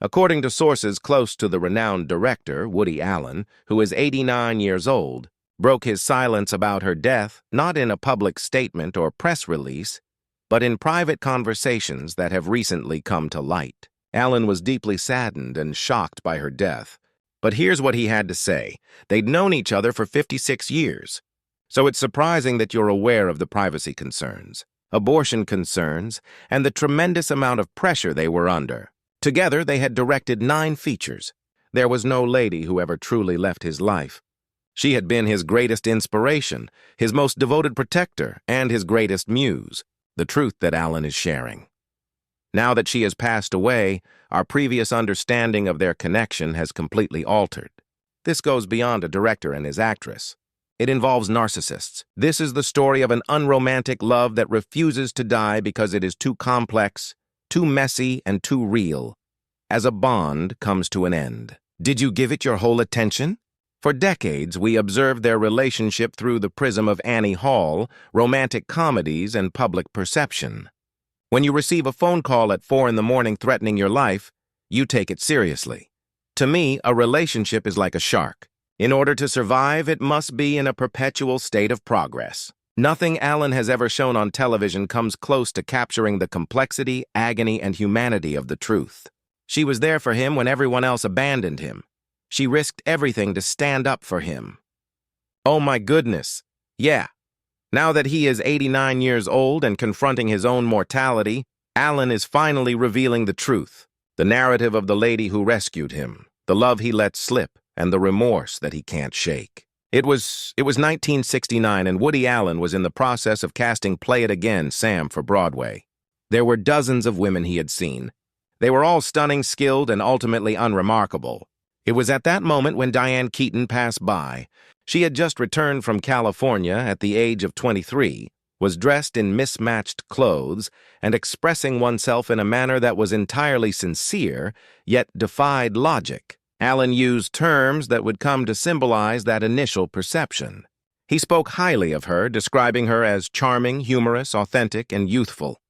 According to sources close to the renowned director, Woody Allen, who is 89 years old, broke his silence about her death not in a public statement or press release, but in private conversations that have recently come to light. Allen was deeply saddened and shocked by her death. But here's what he had to say. They'd known each other for 56 years. So it's surprising that you're aware of the privacy concerns, abortion concerns, and the tremendous amount of pressure they were under. Together, they had directed 9 features. There was no lady who ever truly left his life. She had been his greatest inspiration, his most devoted protector, and his greatest muse, the truth that Allen is sharing. Now that she has passed away, our previous understanding of their connection has completely altered. This goes beyond a director and his actress. It involves narcissists. This is the story of an unromantic love that refuses to die because it is too complex, too messy, and too real. As a bond comes to an end. Did you give it your whole attention? For decades, we observed their relationship through the prism of Annie Hall, romantic comedies, and public perception. When you receive a phone call at 4 a.m. threatening your life, you take it seriously. To me, a relationship is like a shark. In order to survive, it must be in a perpetual state of progress. Nothing Allen has ever shown on television comes close to capturing the complexity, agony, and humanity of the truth. She was there for him when everyone else abandoned him. She risked everything to stand up for him. Oh my goodness. Yeah. Now that he is 89 years old and confronting his own mortality, Allen is finally revealing the truth. The narrative of the lady who rescued him, the love he let slip, and the remorse that he can't shake. It was 1969, and Woody Allen was in the process of casting Play It Again, Sam for Broadway. There were dozens of women he had seen. They were all stunning, skilled, and ultimately unremarkable. It was at that moment when Diane Keaton passed by. She had just returned from California at the age of 23, was dressed in mismatched clothes, and expressing oneself in a manner that was entirely sincere, yet defied logic. Allen used terms that would come to symbolize that initial perception. He spoke highly of her, describing her as charming, humorous, authentic, and youthful.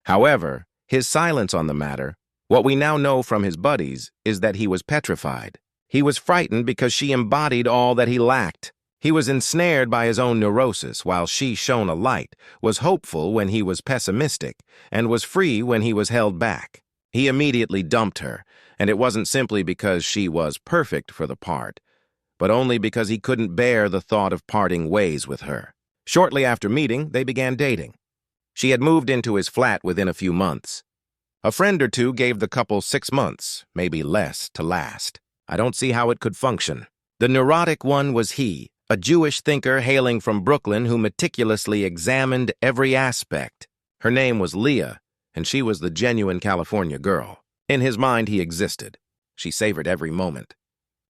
However, his silence on the matter, what we now know from his buddies, is that he was petrified. He was frightened because she embodied all that he lacked. He was ensnared by his own neurosis while she shone a light, was hopeful when he was pessimistic, and was free when he was held back. He immediately dumped her, and it wasn't simply because she was perfect for the part, but only because he couldn't bear the thought of parting ways with her. Shortly after meeting, they began dating. She had moved into his flat within a few months. A friend or two gave the couple 6 months, maybe less, to last. I don't see how it could function. The neurotic one was he, a Jewish thinker hailing from Brooklyn who meticulously examined every aspect. Her name was Leah, and she was the genuine California girl. In his mind, he existed. She savored every moment.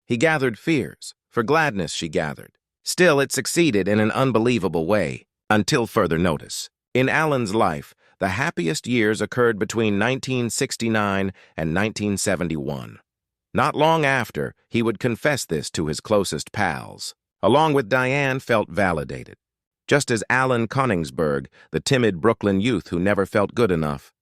He gathered fears. For gladness, she gathered. Still, it succeeded in an unbelievable way, until further notice. In Allen's life, the happiest years occurred between 1969 and 1971. Not long after, he would confess this to his closest pals. Along with Diane, felt validated. Just as Allen Koningsberg, the timid Brooklyn youth who never felt good enough.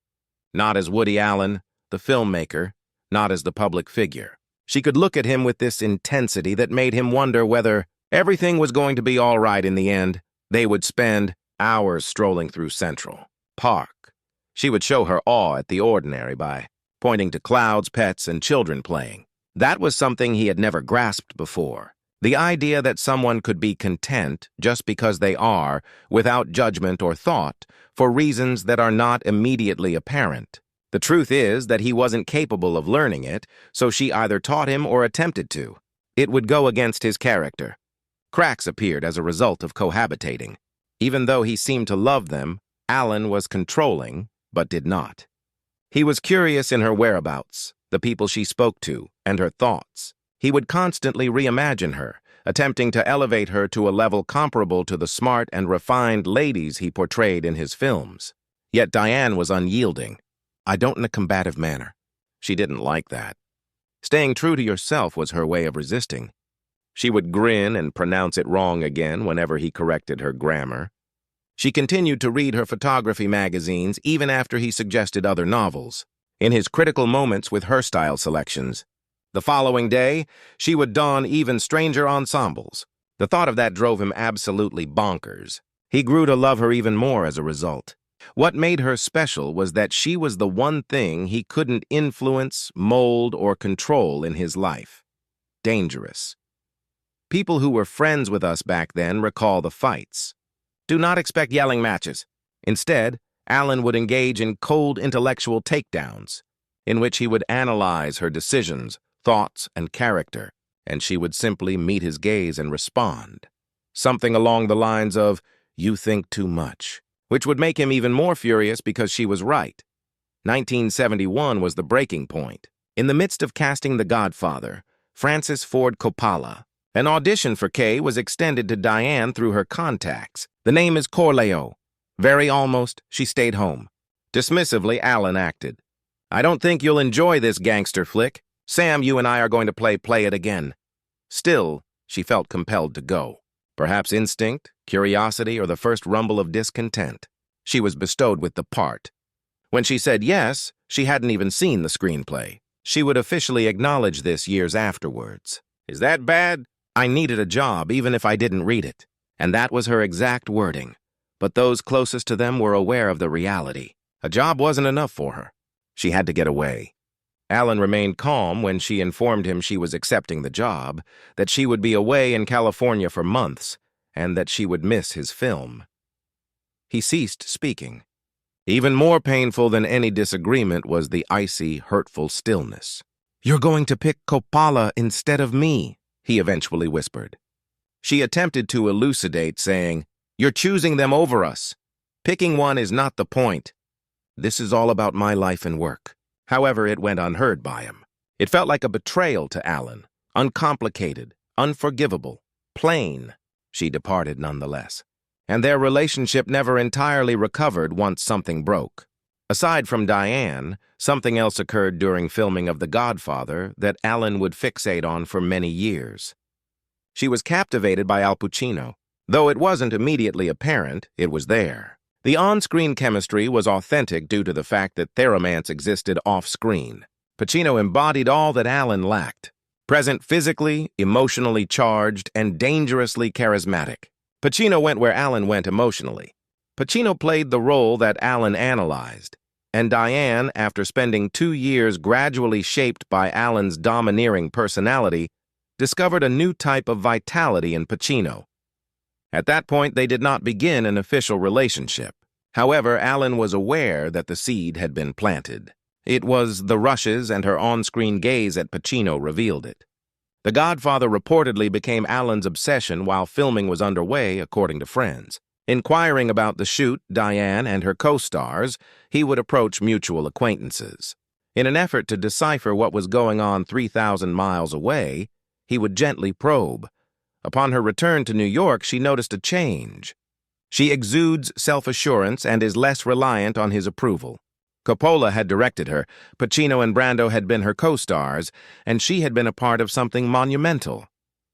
Not as Woody Allen, the filmmaker, not as the public figure. She could look at him with this intensity that made him wonder whether everything was going to be all right in the end. They would spend hours strolling through Central Park. She would show her awe at the ordinary by pointing to clouds, pets, and children playing. That was something he had never grasped before. The idea that someone could be content just because they are, without judgment or thought, for reasons that are not immediately apparent. The truth is that he wasn't capable of learning it, so she either taught him or attempted to. It would go against his character. Cracks appeared as a result of cohabitating. Even though he seemed to love them, Allen was controlling, but did not. He was curious in her whereabouts, the people she spoke to, and her thoughts. He would constantly reimagine her, attempting to elevate her to a level comparable to the smart and refined ladies he portrayed in his films. Yet Diane was unyielding. I don't in a combative manner. She didn't like that. Staying true to yourself was her way of resisting. She would grin and pronounce it wrong again whenever he corrected her grammar. She continued to read her photography magazines even after he suggested other novels. in his critical moments with her style selections. The following day, she would don even stranger ensembles. The thought of that drove him absolutely bonkers. He grew to love her even more as a result. What made her special was that she was the one thing he couldn't influence, mold, or control in his life. Dangerous. People who were friends with us back then recall the fights. Do not expect yelling matches. Instead, Alan would engage in cold intellectual takedowns, in which he would analyze her decisions, thoughts, and character, and she would simply meet his gaze and respond. Something along the lines of, "You think too much," which would make him even more furious because she was right. 1971 was the breaking point. In the midst of casting The Godfather, Francis Ford Coppola, an audition for Kay was extended to Diane through her contacts. "The name is Corleo." Very almost, she stayed home. Dismissively, Alan acted. "I don't think you'll enjoy this gangster flick. Sam, you and I are going to play it again." Still, she felt compelled to go. Perhaps instinct, curiosity, or the first rumble of discontent. She was bestowed with the part. When she said yes, she hadn't even seen the screenplay. She would officially acknowledge this years afterwards. "Is that bad?" "I needed a job, even if I didn't read it." And that was her exact wording. But those closest to them were aware of the reality. A job wasn't enough for her. She had to get away. Alan remained calm when she informed him she was accepting the job, that she would be away in California for months, and that she would miss his film. He ceased speaking. Even more painful than any disagreement was the icy, hurtful stillness. "You're going to pick Coppola instead of me," he eventually whispered. She attempted to elucidate, saying, "You're choosing them over us. Picking one is not the point. This is all about my life and work." However, it went unheard by him. It felt like a betrayal to Alan, uncomplicated, unforgivable, plain. She departed nonetheless. And their relationship never entirely recovered once something broke. Aside from Diane, something else occurred during filming of The Godfather that Alan would fixate on for many years. She was captivated by Al Pacino. Though it wasn't immediately apparent, it was there. The on-screen chemistry was authentic due to the fact that their romance existed off-screen. Pacino embodied all that Alan lacked. Present physically, emotionally charged, and dangerously charismatic. Pacino went where Alan went emotionally. Pacino played the role that Alan analyzed. And Diane, after spending 2 years gradually shaped by Alan's domineering personality, discovered a new type of vitality in Pacino. At that point, they did not begin an official relationship. However, Alan was aware that the seed had been planted. It was the rushes and her on-screen gaze at Pacino revealed it. The Godfather reportedly became Alan's obsession while filming was underway, according to friends. Inquiring about the shoot, Diane and her co-stars, he would approach mutual acquaintances. In an effort to decipher what was going on 3,000 miles away, he would gently probe. Upon her return to New York, she noticed a change. She exudes self-assurance and is less reliant on his approval. Coppola had directed her, Pacino and Brando had been her co-stars, and she had been a part of something monumental.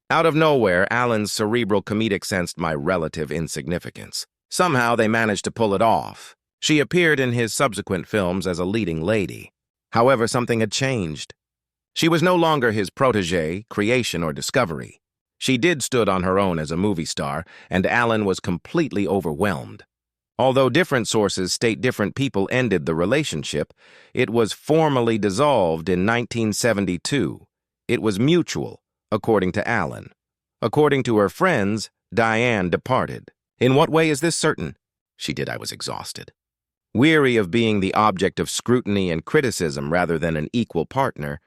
Out of nowhere, Alan's cerebral comedic sensed my relative insignificance. Somehow they managed to pull it off. She appeared in his subsequent films as a leading lady. However, something had changed. She was no longer his protégé, creation, or discovery. She did stood on her own as a movie star, and Alan was completely overwhelmed. Although different sources state different people ended the relationship, it was formally dissolved in 1972. It was mutual, according to Alan. According to her friends, Diane departed. In what way is this certain? I was exhausted. Weary of being the object of scrutiny and criticism rather than an equal partner,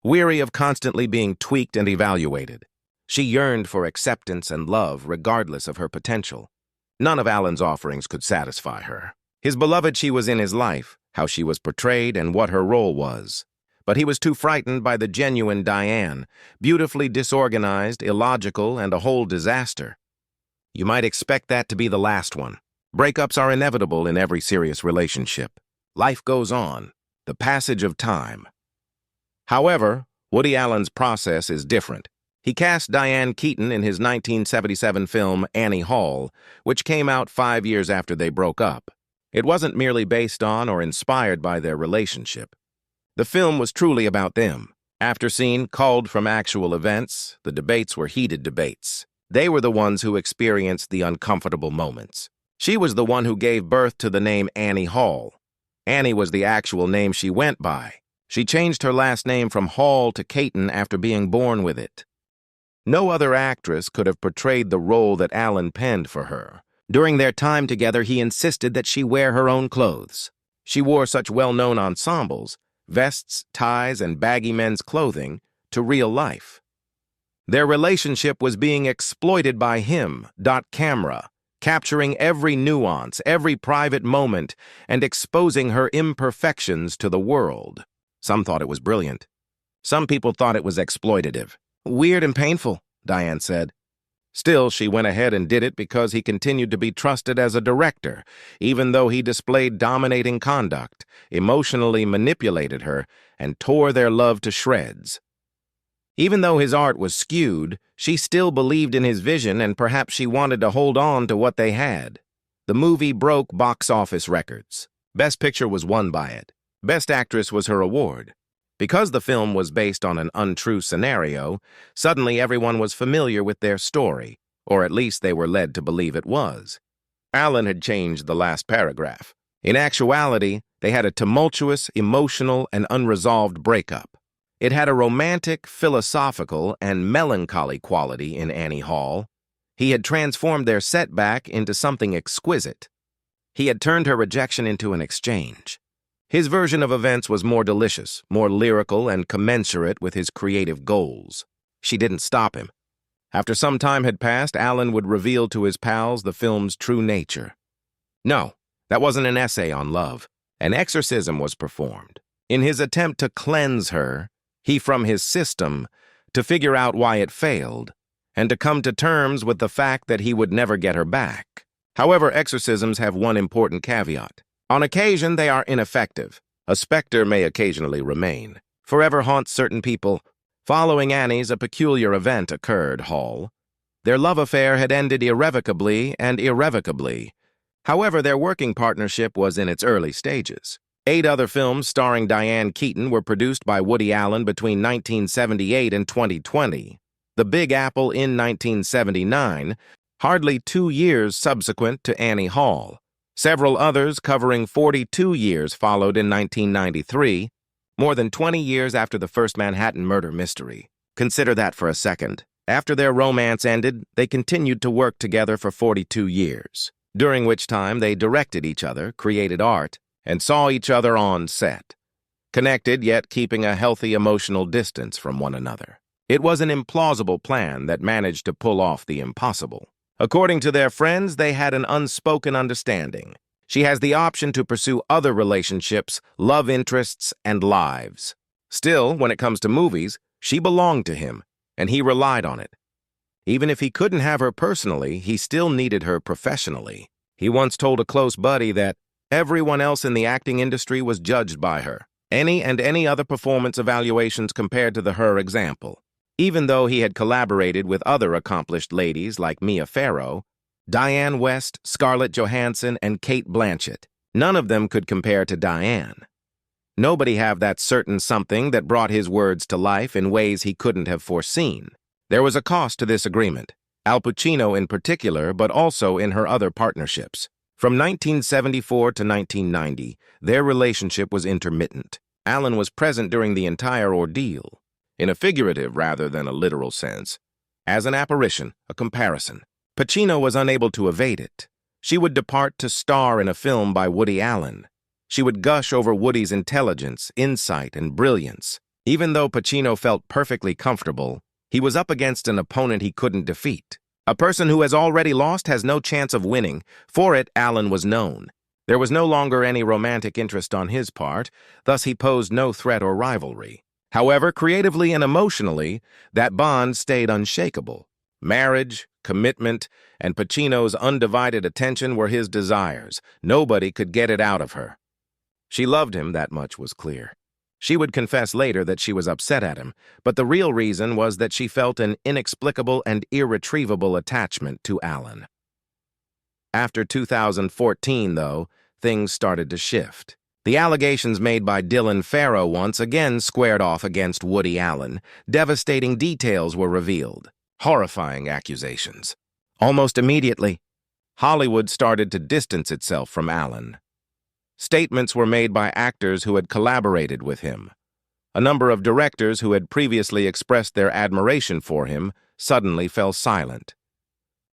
weary of constantly being tweaked and evaluated. She yearned for acceptance and love regardless of her potential. None of Alan's offerings could satisfy her. His beloved, she was in his life, how she was portrayed and what her role was. But he was too frightened by the genuine Diane, beautifully disorganized, illogical, and a whole disaster. You might expect that to be the last one. Breakups are inevitable in every serious relationship. Life goes on, the passage of time. However, Woody Allen's process is different. He cast Diane Keaton in his 1977 film Annie Hall, which came out 5 years after they broke up. It wasn't merely based on or inspired by their relationship. The film was truly about them. After scene culled from actual events, the debates were heated debates. They were the ones who experienced the uncomfortable moments. She was the one who gave birth to the name Annie Hall. Annie was the actual name she went by. She changed her last name from Hall to Keaton after being born with it. No other actress could have portrayed the role that Allen penned for her. During their time together, he insisted that she wear her own clothes. She wore such well-known ensembles, vests, ties, and baggy men's clothing, to real life. Their relationship was being exploited by him, camera, capturing every nuance, every private moment, and exposing her imperfections to the world. Some thought it was brilliant. Some people thought it was exploitative. Weird and painful, Diane said. Still, she went ahead and did it because he continued to be trusted as a director, even though he displayed dominating conduct, emotionally manipulated her, and tore their love to shreds. Even though his art was skewed, she still believed in his vision, and perhaps she wanted to hold on to what they had. The movie broke box office records. Best Picture was won by it. Best Actress was her award. Because the film was based on an untrue scenario, suddenly everyone was familiar with their story, or at least they were led to believe it was. Allen had changed the last paragraph. In actuality, they had a tumultuous, emotional, and unresolved breakup. It had a romantic, philosophical, and melancholy quality in Annie Hall. He had transformed their setback into something exquisite. He had turned her rejection into an exchange. His version of events was more delicious, more lyrical, and commensurate with his creative goals. She didn't stop him. After some time had passed, Allen would reveal to his pals the film's true nature. No, that wasn't an essay on love. An exorcism was performed. In his attempt to cleanse her, he from his system, to figure out why it failed, and to come to terms with the fact that he would never get her back. However, exorcisms have one important caveat. On occasion, they are ineffective. A specter may occasionally remain. Forever haunts certain people. Following Annie's, a peculiar event occurred, Hall. Their love affair had ended irrevocably and irrevocably. However, their working partnership was in its early stages. 8 other films starring Diane Keaton were produced by Woody Allen between 1978 and 2020. The Big Apple in 1979, hardly 2 years subsequent to Annie Hall. Several others covering 42 years followed in 1993, more than 20 years after the first Manhattan murder mystery. Consider that for a second. After their romance ended, they continued to work together for 42 years, during which time they directed each other, created art, and saw each other on set, connected yet keeping a healthy emotional distance from one another. It was an implausible plan that managed to pull off the impossible. According to their friends, they had an unspoken understanding. She has the option to pursue other relationships, love interests, and lives. Still, when it comes to movies, she belonged to him, and he relied on it. Even if he couldn't have her personally, he still needed her professionally. He once told a close buddy that everyone else in the acting industry was judged by her. Any other performance evaluations compared to her example. Even though he had collaborated with other accomplished ladies like Mia Farrow, Diane West, Scarlett Johansson, and Cate Blanchett, none of them could compare to Diane. Nobody had that certain something that brought his words to life in ways he couldn't have foreseen. There was a cost to this agreement, Al Pacino in particular, but also in her other partnerships. From 1974 to 1990, their relationship was intermittent. Allen was present during the entire ordeal, in a figurative rather than a literal sense. As an apparition, a comparison. Pacino was unable to evade it. She would depart to star in a film by Woody Allen. She would gush over Woody's intelligence, insight, and brilliance. Even though Pacino felt perfectly comfortable, he was up against an opponent he couldn't defeat. A person who has already lost has no chance of winning. For it, Allen was known. There was no longer any romantic interest on his part, thus he posed no threat or rivalry. However, creatively and emotionally, that bond stayed unshakable. Marriage, commitment, and Pacino's undivided attention were his desires. Nobody could get it out of her. She loved him, that much was clear. She would confess later that she was upset at him, but the real reason was that she felt an inexplicable and irretrievable attachment to Allen. After 2014, though, things started to shift. The allegations made by Dylan Farrow once again squared off against Woody Allen. Devastating details were revealed. Horrifying accusations. Almost immediately, Hollywood started to distance itself from Allen. Statements were made by actors who had collaborated with him. A number of directors who had previously expressed their admiration for him suddenly fell silent.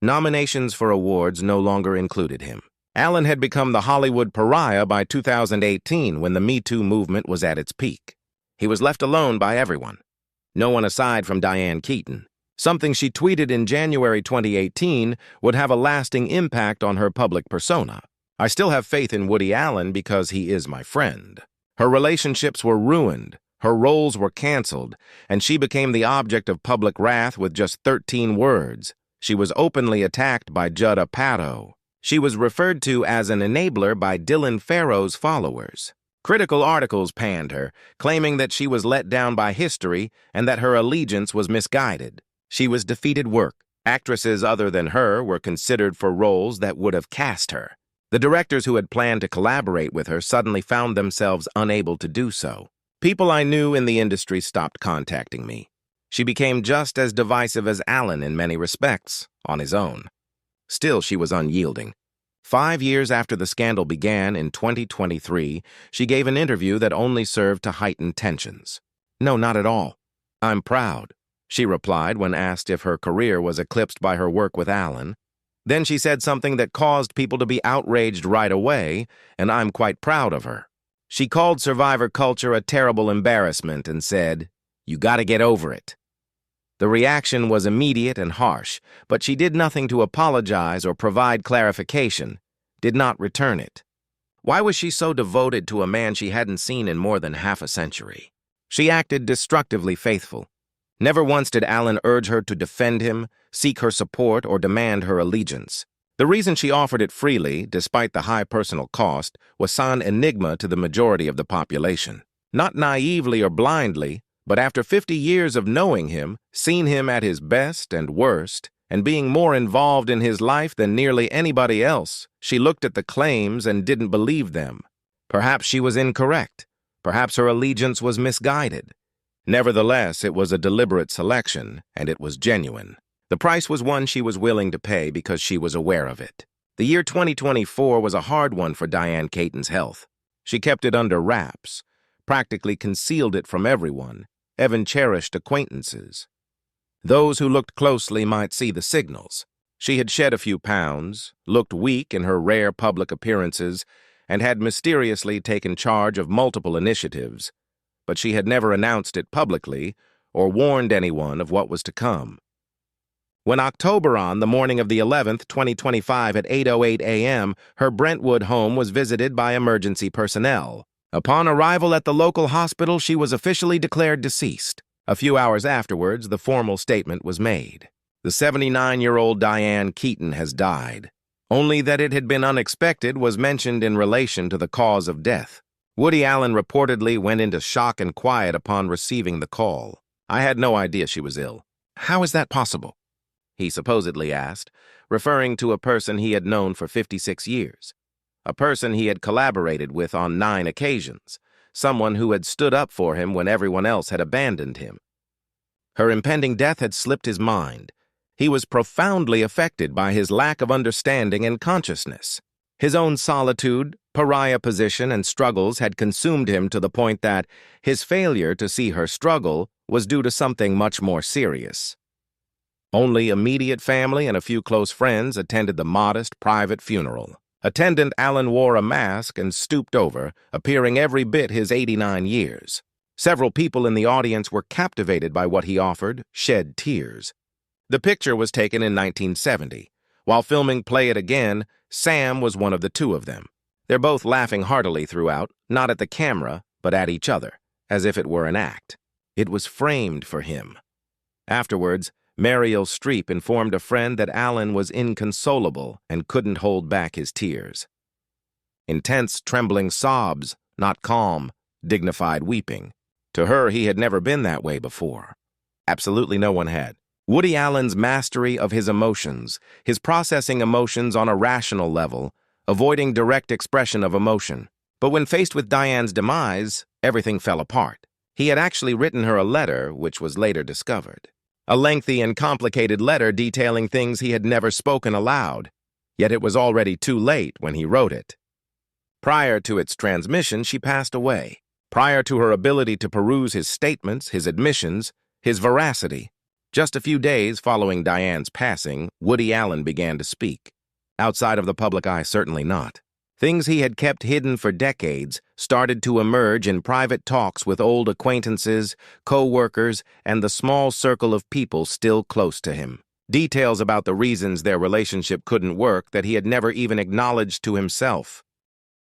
Nominations for awards no longer included him. Allen had become the Hollywood pariah by 2018 when the Me Too movement was at its peak. He was left alone by everyone. No one aside from Diane Keaton. Something she tweeted in January 2018 would have a lasting impact on her public persona. I still have faith in Woody Allen because he is my friend. Her relationships were ruined, her roles were canceled, and she became the object of public wrath with just 13 words. She was openly attacked by Judd Apatow. She was referred to as an enabler by Dylan Farrow's followers. Critical articles panned her, claiming that she was let down by history and that her allegiance was misguided. She was defeated work. Actresses other than her were considered for roles that would have cast her. The directors who had planned to collaborate with her suddenly found themselves unable to do so. People I knew in the industry stopped contacting me. She became just as divisive as Allen in many respects, on his own. Still, she was unyielding. 5 years after the scandal began in 2023, she gave an interview that only served to heighten tensions. "No, not at all. I'm proud," she replied when asked if her career was eclipsed by her work with Allen. Then she said something that caused people to be outraged right away, and I'm quite proud of her. She called survivor culture a terrible embarrassment and said, "You gotta get over it." The reaction was immediate and harsh, but she did nothing to apologize or provide clarification, did not return it. Why was she so devoted to a man she hadn't seen in more than half a century? She acted destructively faithful. Never once did Allen urge her to defend him, seek her support, or demand her allegiance. The reason she offered it freely, despite the high personal cost, was an enigma to the majority of the population. Not naively or blindly, but after 50 years of knowing him, seen him at his best and worst, and being more involved in his life than nearly anybody else, she looked at the claims and didn't believe them. Perhaps she was incorrect. Perhaps her allegiance was misguided. Nevertheless, it was a deliberate selection, and it was genuine. The price was one she was willing to pay because she was aware of it. The year 2024 was a hard one for Diane Keaton's health. She kept it under wraps, practically concealed it from everyone, even cherished acquaintances. Those who looked closely might see the signals. She had shed a few pounds, looked weak in her rare public appearances, and had mysteriously taken charge of multiple initiatives, but she had never announced it publicly or warned anyone of what was to come. When October on the morning of the 11th, 2025 at 8:08 a.m., her Brentwood home was visited by emergency personnel. Upon arrival at the local hospital, she was officially declared deceased. A few hours afterwards, the formal statement was made. The 79-year-old Diane Keaton has died. Only that it had been unexpected was mentioned in relation to the cause of death. Woody Allen reportedly went into shock and quiet upon receiving the call. "I had no idea she was ill." "How is that possible?" he supposedly asked, referring to a person he had known for 56 years. A person he had collaborated with on 9 occasions, someone who had stood up for him when everyone else had abandoned him. Her impending death had slipped his mind. He was profoundly affected by his lack of understanding and consciousness. His own solitude, pariah position, and struggles had consumed him to the point that his failure to see her struggle was due to something much more serious. Only immediate family and a few close friends attended the modest, private funeral. Attendant Allen wore a mask and stooped over, appearing every bit his 89 years. Several people in the audience were captivated by what he offered, shed tears. The picture was taken in 1970. While filming Play It Again, Sam was one of the two of them. They're both laughing heartily throughout, not at the camera, but at each other, as if it were an act. It was framed for him. Afterwards, Meryl Streep informed a friend that Allen was inconsolable and couldn't hold back his tears. Intense, trembling sobs, not calm, dignified weeping. To her, he had never been that way before. Absolutely no one had. Woody Allen's mastery of his emotions, his processing emotions on a rational level, avoiding direct expression of emotion, But when faced with Diane's demise, everything fell apart. He had actually written her a letter, which was later discovered. A lengthy and complicated letter detailing things he had never spoken aloud, yet it was already too late when he wrote it. Prior to its transmission, she passed away. Prior to her ability to peruse his statements, his admissions, his veracity. Just a few days following Diane's passing, Woody Allen began to speak. Outside of the public eye, certainly not. Things he had kept hidden for decades started to emerge in private talks with old acquaintances, co-workers, and the small circle of people still close to him. Details about the reasons their relationship couldn't work that he had never even acknowledged to himself.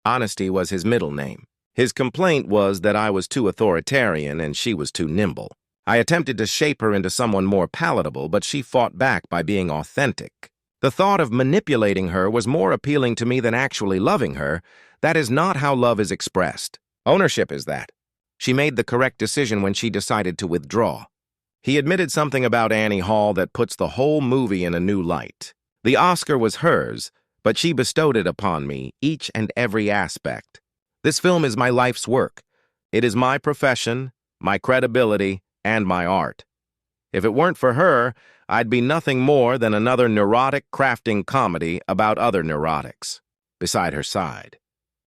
Honesty was his middle name. His complaint was that I was too authoritarian and she was too nimble. I attempted to shape her into someone more palatable, but she fought back by being authentic. The thought of manipulating her was more appealing to me than actually loving her. That is not how love is expressed. Ownership is that. She made the correct decision when she decided to withdraw. He admitted something about Annie Hall that puts the whole movie in a new light. The Oscar was hers, but she bestowed it upon me, each and every aspect. This film is my life's work. It is my profession, my credibility, and my art. If it weren't for her, I'd be nothing more than another neurotic crafting comedy about other neurotics, beside her side.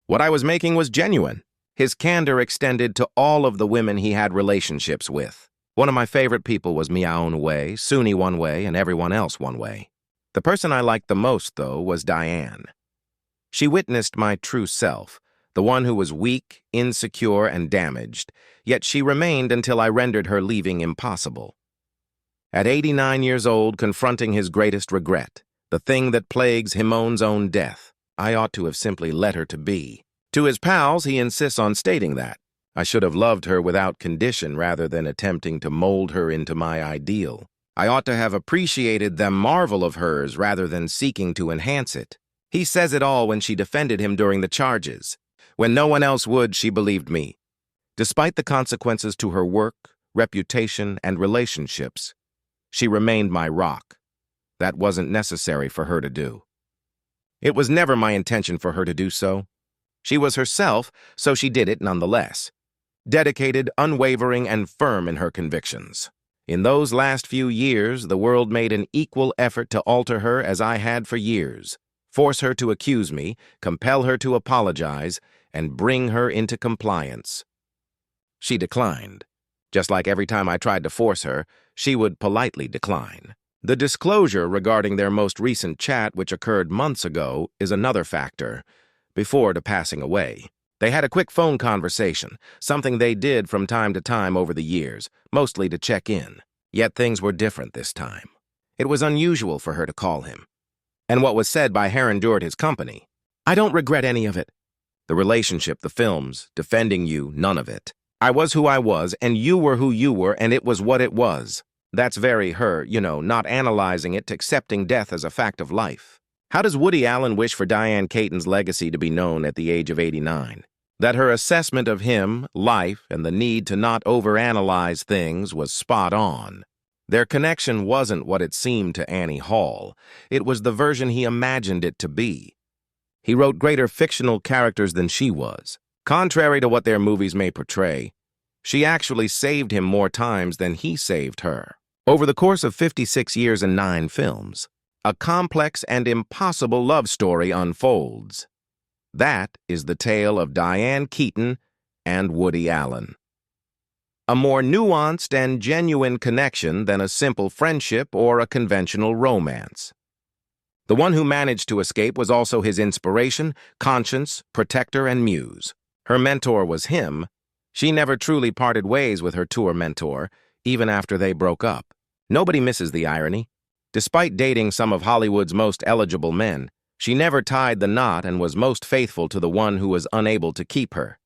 What I was making was genuine. His candor extended to all of the women he had relationships with. One of my favorite people was Mia One Way, Suni one way, and everyone else one way. The person I liked the most, though, was Diane. She witnessed my true self, the one who was weak, insecure, and damaged, yet she remained until I rendered her leaving impossible. At 89 years old, confronting his greatest regret, the thing that plagues Himone's own death, I ought to have simply let her to be. To his pals, he insists on stating that. I should have loved her without condition rather than attempting to mold her into my ideal. I ought to have appreciated the marvel of hers rather than seeking to enhance it. He says it all when she defended him during the charges. When no one else would, she believed me. Despite the consequences to her work, reputation, and relationships, she remained my rock. That wasn't necessary for her to do. It was never my intention for her to do so. She was herself, so she did it nonetheless. Dedicated, unwavering, and firm in her convictions. In those last few years, the world made an equal effort to alter her as I had for years. Force her to accuse me, compel her to apologize, and bring her into compliance. She declined. Just like every time I tried to force her, she would politely decline. The disclosure regarding their most recent chat, which occurred months ago, is another factor, before to passing away. They had a quick phone conversation, something they did from time to time over the years, mostly to check in. Yet things were different this time. It was unusual for her to call him. And what was said by her endured his company. I don't regret any of it. The relationship, the films, defending you, none of it. I was who I was, and you were who you were, and it was what it was. That's very her, not analyzing it, accepting death as a fact of life. How does Woody Allen wish for Diane Keaton's legacy to be known at the age of 89? That her assessment of him, life, and the need to not overanalyze things was spot on. Their connection wasn't what it seemed to Annie Hall. It was the version he imagined it to be. He wrote greater fictional characters than she was. Contrary to what their movies may portray, she actually saved him more times than he saved her. Over the course of 56 years and 9 films, a complex and impossible love story unfolds. That is the tale of Diane Keaton and Woody Allen. A more nuanced and genuine connection than a simple friendship or a conventional romance. The one who managed to escape was also his inspiration, conscience, protector, and muse. Her mentor was him. She never truly parted ways with her tour mentor, even after they broke up. Nobody misses the irony. Despite dating some of Hollywood's most eligible men, she never tied the knot and was most faithful to the one who was unable to keep her.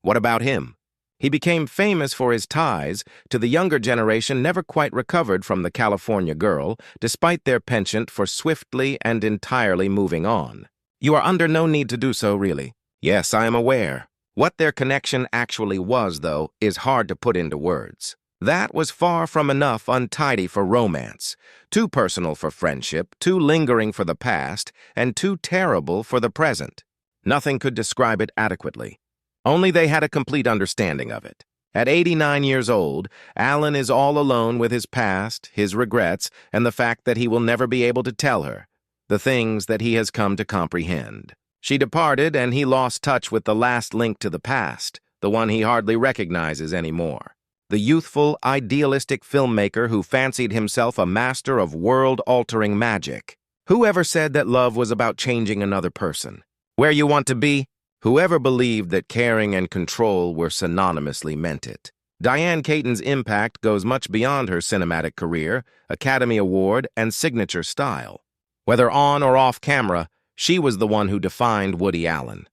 What about him? He became famous for his ties to the younger generation never quite recovered from the California girl, despite their penchant for swiftly and entirely moving on. You are under no need to do so, really. Yes, I am aware. What their connection actually was, though, is hard to put into words. That was far from enough untidy for romance, too personal for friendship, too lingering for the past, and too terrible for the present. Nothing could describe it adequately. Only they had a complete understanding of it. At 89 years old, Allen is all alone with his past, his regrets, and the fact that he will never be able to tell her, the things that he has come to comprehend. She departed, and he lost touch with the last link to the past, the one he hardly recognizes anymore. The youthful, idealistic filmmaker who fancied himself a master of world-altering magic. Whoever said that love was about changing another person? Where you want to be? Whoever believed that caring and control were synonymously meant it? Diane Keaton's impact goes much beyond her cinematic career, Academy Award, and signature style. Whether on or off camera, she was the one who defined Woody Allen.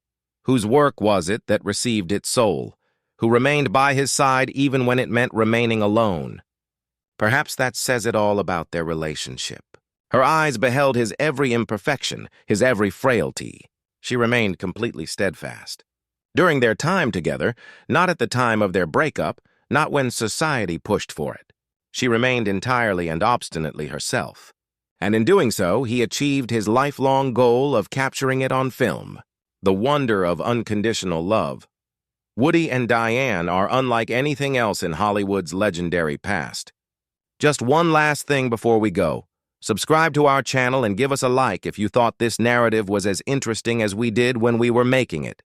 Whose work was it that received its soul? Who remained by his side even when it meant remaining alone? Perhaps that says it all about their relationship. Her eyes beheld his every imperfection, his every frailty. She remained completely steadfast. During their time together, not at the time of their breakup, not when society pushed for it, she remained entirely and obstinately herself. And in doing so, he achieved his lifelong goal of capturing it on film. The wonder of unconditional love. Woody and Diane are unlike anything else in Hollywood's legendary past. Just one last thing before we go. Subscribe to our channel and give us a like if you thought this narrative was as interesting as we did when we were making it.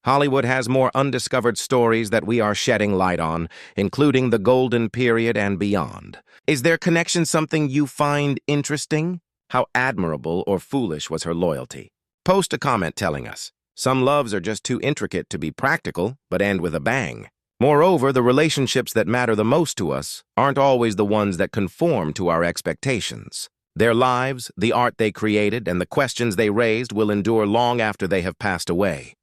Hollywood has more undiscovered stories that we are shedding light on, including the golden period and beyond. Is their connection something you find interesting? How admirable or foolish was her loyalty? Post a comment telling us. Some loves are just too intricate to be practical, but end with a bang. Moreover, the relationships that matter the most to us aren't always the ones that conform to our expectations. Their lives, the art they created, and the questions they raised will endure long after they have passed away.